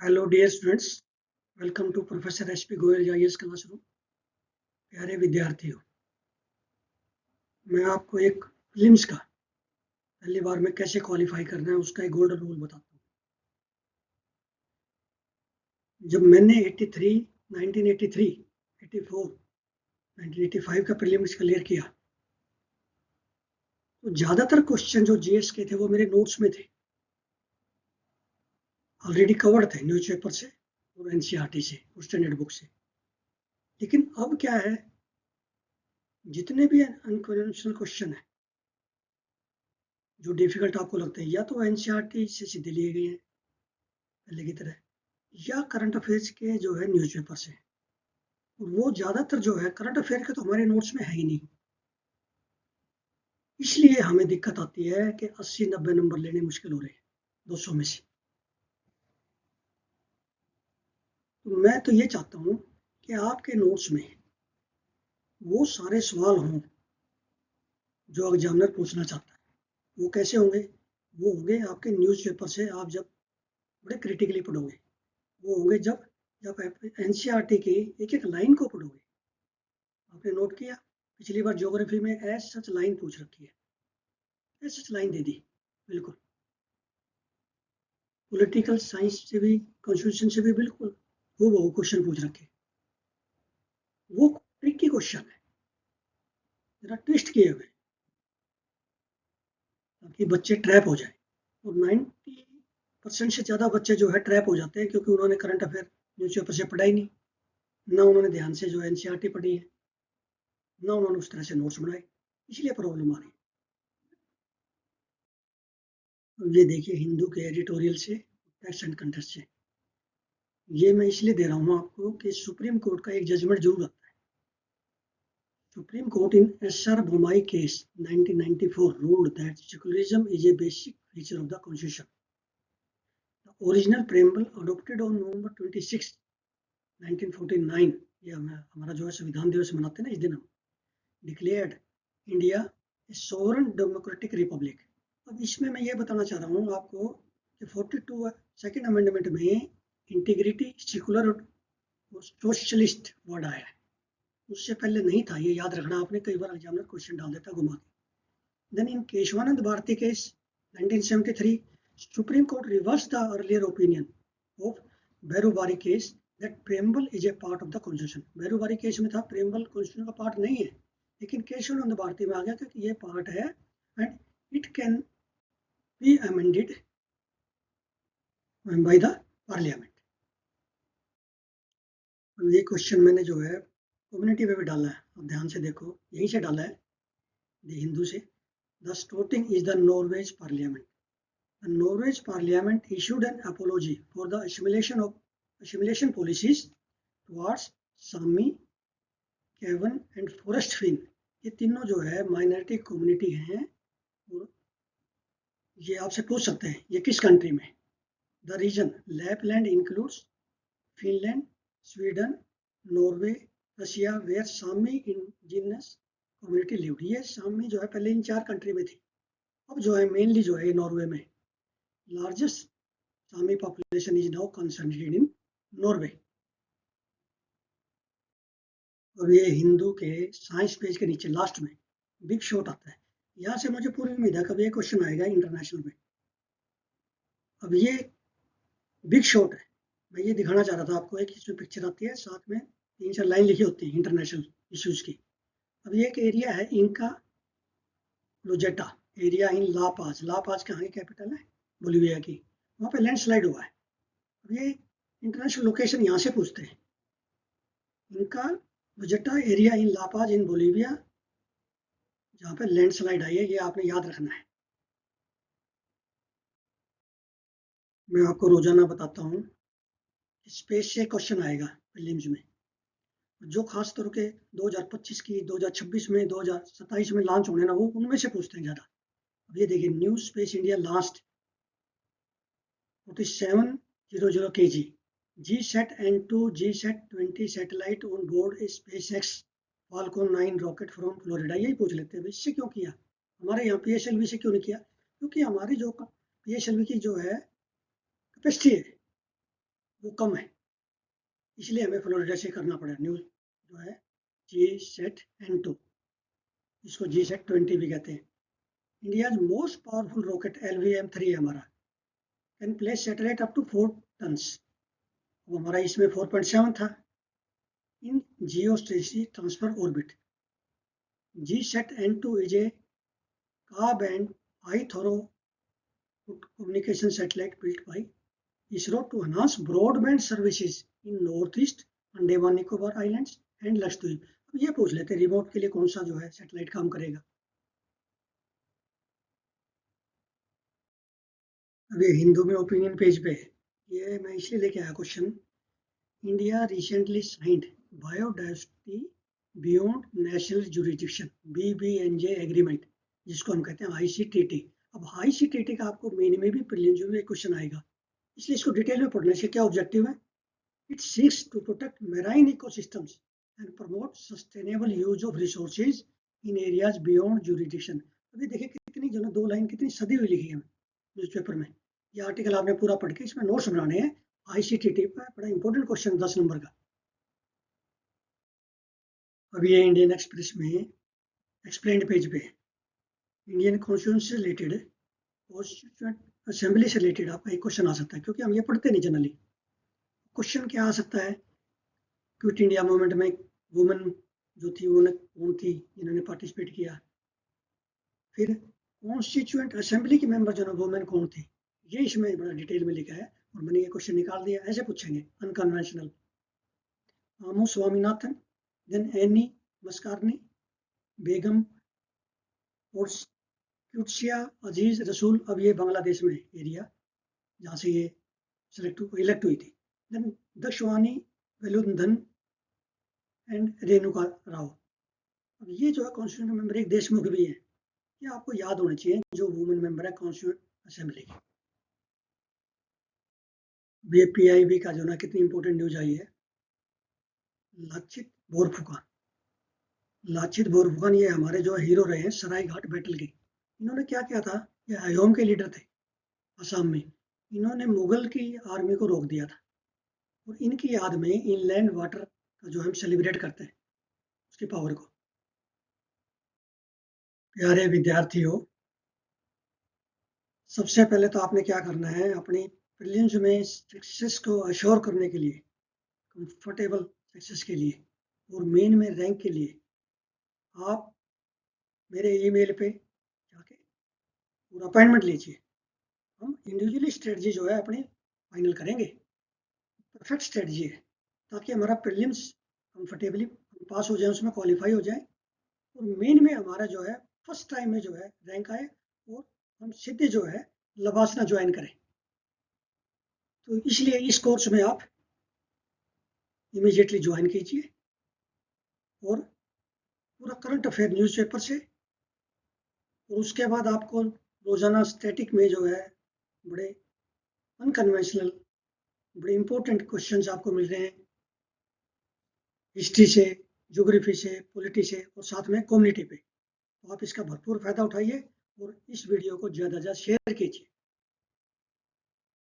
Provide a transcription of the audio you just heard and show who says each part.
Speaker 1: Hello dear students, welcome to professor H P Goyal IAS classroom. प्यारे विद्यार्थियों, मैं आपको एक फिल्म्स का पहली बार में कैसे क्वालिफाई करना है उसका एक गोल्डन रूल बताता हूँ। जब मैंने 83, 1983, 84, 1985 का प्रीलिम्स क्लियर किया तो ज़्यादातर क्वेश्चन जो जीएस के थे वो मेरे नोट्स में थे, ऑलरेडी कवर्ड थे न्यूज़पेपर से और एनसीईआरटी से और स्टैंडर्ड बुक से। लेकिन अब क्या है, जितने भी अनकन्वेंशनल क्वेश्चन है जो डिफिकल्ट आपको लगते हैं, या तो एनसीईआरटी से सीधे लिए गए हैं पहले की तरह, या करंट अफेयर्स के जो है न्यूज़पेपर से। वो ज़्यादातर जो है करंट अफेयर के तो हमारे नोट्स में है ही नहीं, इसलिए हमें दिक्कत आती है कि 80-90 नंबर लेने मुश्किल हो रहे हैं 200 में से। तो मैं तो ये चाहता हूँ कि आपके नोट्स में वो सारे सवाल हों जो एग्जामिनर पूछना चाहता है। वो कैसे होंगे? वो होंगे आपके न्यूज़पेपर से, आप जब बड़े क्रिटिकली पढ़ोगे। वो होंगे जब जब एनसीईआरटी की एक एक लाइन को पढ़ोगे। आपने नोट किया, पिछली बार ज्योग्राफी में एज सच लाइन पूछ रखी है, एज सच लाइन दे दी बिल्कुल। पॉलिटिकल साइंस से भी, कॉन्स्टिट्यूशन से भी बिल्कुल वो क्वेश्चन पूछ रखे। वो ट्रिकी क्वेश्चन है, जरा ट्विस्ट किए हुए, ताकि बच्चे ट्रैप हो जाए। और 90% से ज़्यादा बच्चे जो है ट्रैप हो जाते हैं, क्योंकि उन्होंने करंट अफेयर न्यूज़पेपर से पढ़ा ही नहीं, ना उन्होंने ध्यान से जो एनसीईआरटी पढ़ी है, ना उन्होंने उस तरह से नोट्स बनाए, इसलिए प्रॉब्लम आ रही है। ये देखिए, हिंदू के एडिटोरियल से, टेक्स्ट एंड कंटेस्ट से। ये मैं इसलिए दे रहा हूँ आपको कि सुप्रीम कोर्ट का एक जजमेंट जरूर आता है। Supreme Court in S.R. Bommai case 1994 ruled that secularism is a basic feature of the Constitution. The original preamble adopted on November 26, 1949, ये हमारा जो है संविधान दिवस मनाते हैं ना इस दिन हम, डिक्लेयर्ड इंडिया ए सोवरेन डेमोक्रेटिक रिपब्लिक। अब इसमें मैं ये बताना चाह रहा हूँ आपको कि 42 सेकेंड अमेंडमेंट में इंटीग्रिटी, सेकुलर और सोशलिस्ट वर्ड आया है, उससे पहले नहीं था। ये याद रखना आपने, कई बार एग्जामिनर क्वेश्चन डाल देता घुमा के। Then in Keshwanand Bharati case 1973, Supreme Court reversed the earlier opinion of Behru-Bari case that preamble is a part of the constitution. Behru-Bari case में था preamble constitution का part नहीं है, लेकिन केशवानंद भारती में आ गया कि ये part है and it can be amended by the parliament. ये क्वेश्चन मैंने जो है कम्युनिटी पे भी डाला है, अब ध्यान से देखो, यहीं से डाला है, द हिंदू से। The Storting is the Norway's parliament. The Norwich Parliament issued an apology for the assimilation policies towards Sami, Kievan and Forest Finn. ये तीनों जो है माइनॉरिटी कम्युनिटी हैं, और ये आपसे पूछ सकते हैं ये किस कंट्री में। The region Lapland includes Finland, Sweden, Norway, Russia, where Sami indigenous community lived. ये सामी जो है पहले इन 4 कंट्री में थी, अब जो है मेनली जो है नॉर्वे में। Largest Sami population is now concentrated in Norway. और ये हिंदू के साइंस पेज के नीचे लास्ट में बिग शॉट आता है। यहाँ से मुझे पूरी उम्मीद है कभी ये क्वेश्चन आएगा इंटरनेशनल में। अब ये बिग शॉट है, मैं ये दिखाना चाह रहा था आपको। एक इसमें पिक्चर आती है, साथ में 3-4 लाइन लिखी होती है इंटरनेशनल इश्यूज की। अब ये एक एरिया है इनका लोजेटा, एरिया इन ला पाज। ला पाज कहाँ की कैपिटल है? बोलिविया की। वहाँ पे लैंडस्लाइड हुआ है। अब ये इंटरनेशनल लोकेशन यहाँ से पूछते हैं। इनका लोजेटा एरिया इन ला पाज इन बोलिविया, जहाँ पे लैंडस्लाइड आई है, ये आपने याद रखना है। मैं आपको रोजाना बताता हूँ, स्पेस से क्वेश्चन आएगा प्रीलिम्स में, जो खास तौर के 2025 की, 2026 में, 2027 में लॉन्च होने ना, वो उनमें से पूछते हैं ज़्यादा। अब ये देखिए, new space India last 4700 kg GSAT N2 GSAT 20 satellite on board SpaceX Falcon 9 rocket from Florida. यही पूछ लेते हैं इससे क्यों किया, हमारे यहाँ PSLV से क्यों नहीं किया? क्योंकि हमारी जो PSLV की जो है कैपेसिटी है वो कम है, इसलिए हमें फ्लोरिडा से करना पड़ा। न्यू जो है GSAT-N2, इसको GSAT-20 भी कहते हैं। India most powerful rocket LVM-3 है हमारा, can place satellite up to 4 tonnes. अब हमारा इसमें 4.7 था in geostationary transfer orbit. GSAT-N2 is a Ka-band high throughput communication satellite built by ISRO to enhance broadband services in Northeast Andaman Nicobar Islands and Lakshadweep। अब ये पूछ लेते हैं remote के लिए कौन सा जो है सैटेलाइट काम करेगा। अब ये हिंदू में ओपिनियन पेज पे है, ये मैं इसलिए लेके आया question. India recently signed biodiversity beyond national jurisdiction BBNJ agreement, जिसको हम कहते हैं ICTT। अब ICTT का आपको मेन में भी प्रीलिम्स में क्वेश्चन आएगा, इसलिए इसको डिटेल में पढ़ने से क्या ऑब्जेक्टिव है। It seeks to protect marine ecosystems and promote sustainable use of resources in areas beyond jurisdiction. अभी देखिए कितनी जो 2 लाइन कितनी सदी हुई लिखी है न्यूज़पेपर में। ये आर्टिकल आपने पूरा पढ़ के इसमें नोट्स बनाने हैं। ICTT पर बड़ा इंपॉर्टेंट क्वेश्चन 10 नंबर का। अब ये इंडियन एक्सप्रेस में एक्सप्लेन्ड पेज पे इंडियन कॉन्स्टिट्यूशन से रिलेटेड, कॉन्स्टिट्यूएंट असेंबली से रिलेटेड आपका एक क्वेश्चन आ सकता है, क्योंकि हम ये पढ़ते नहीं जनरली। क्वेश्चन क्या आ सकता है, क्विट इंडिया मूवमेंट में वुमेन जो थी वो कौन थी जिन्होंने पार्टिसिपेट किया। फिर कॉन्स्टिट्यूएंट असेंबली के मेंबर जो है वुमेन कौन थी, ये इसमें बड़ा डिटेल में लिखा है और मैंने ये क्वेश्चन निकाल दिया। ऐसे पूछेंगे अनकन्वेंशनल। आमू स्वामीनाथन, देन एनी मस्कारनी, बेगम और क्यूटसिया अजीज रसूल। अब ये बांग्लादेश में एरिया जहाँ से ये इलेक्ट हुई थी। Then Dakshavani Velundhan and Renuka Rao. अब ये जो है कॉन्स्टिट्यूंट मेंबर एक देशमुख भी है, ये आपको याद होना चाहिए जो वुमेन मेंबर है कॉन्स्टिट्यूंट असेंबली की। ये PIB का जो ना कितनी इंपॉर्टेंट न्यूज आई है। लाचित बोरफुकान, लाचित बोरफुकान ये हमारे जो हीरो रहे हैं सराय घाट बैटल के। इन्होंने क्या किया था, ये अयोम के लीडर थे असम में। इन्होंने मुगल की आर्मी को रोक दिया था और इनकी याद में इनलैंड वाटर का जो हम सेलिब्रेट करते हैं उसकी पावर को। प्यारे विद्यार्थियों, सबसे पहले तो आपने क्या करना है, अपनी प्रीलिम्स में सक्सेस को अश्योर करने के लिए, कंफर्टेबल सक्सेस के लिए और मेन में रैंक के लिए आप मेरे ईमेल पे जाके पूरा अपॉइंटमेंट लीजिए। हम इंडिविजुअली स्ट्रेटजी जो है अपनी फाइनल करेंगे, परफेक्ट स्ट्रेटजी है, ताकि हमारा प्रीलिम्स कंफर्टेबली पास हो जाए, उसमें क्वालिफाई हो जाए और मेन में हमारा जो है फर्स्ट टाइम में जो है रैंक आए और हम सीधे जो है लवासना ज्वाइन करें। तो इसलिए इस कोर्स में आप इमीडिएटली ज्वाइन कीजिए और पूरा करंट अफेयर न्यूज़पेपर से, और उसके बाद आपको रोजाना स्टैटिक में जो है बड़े अनकन्वेंशनल बड़े इंपॉर्टेंट क्वेश्चंस आपको मिल रहे हैं हिस्ट्री से, ज्योग्राफी से, पॉलिटी से और साथ में कम्युनिटी पे। तो आप इसका भरपूर फायदा उठाइए और इस वीडियो को ज़्यादा से ज़्यादा शेयर कीजिए।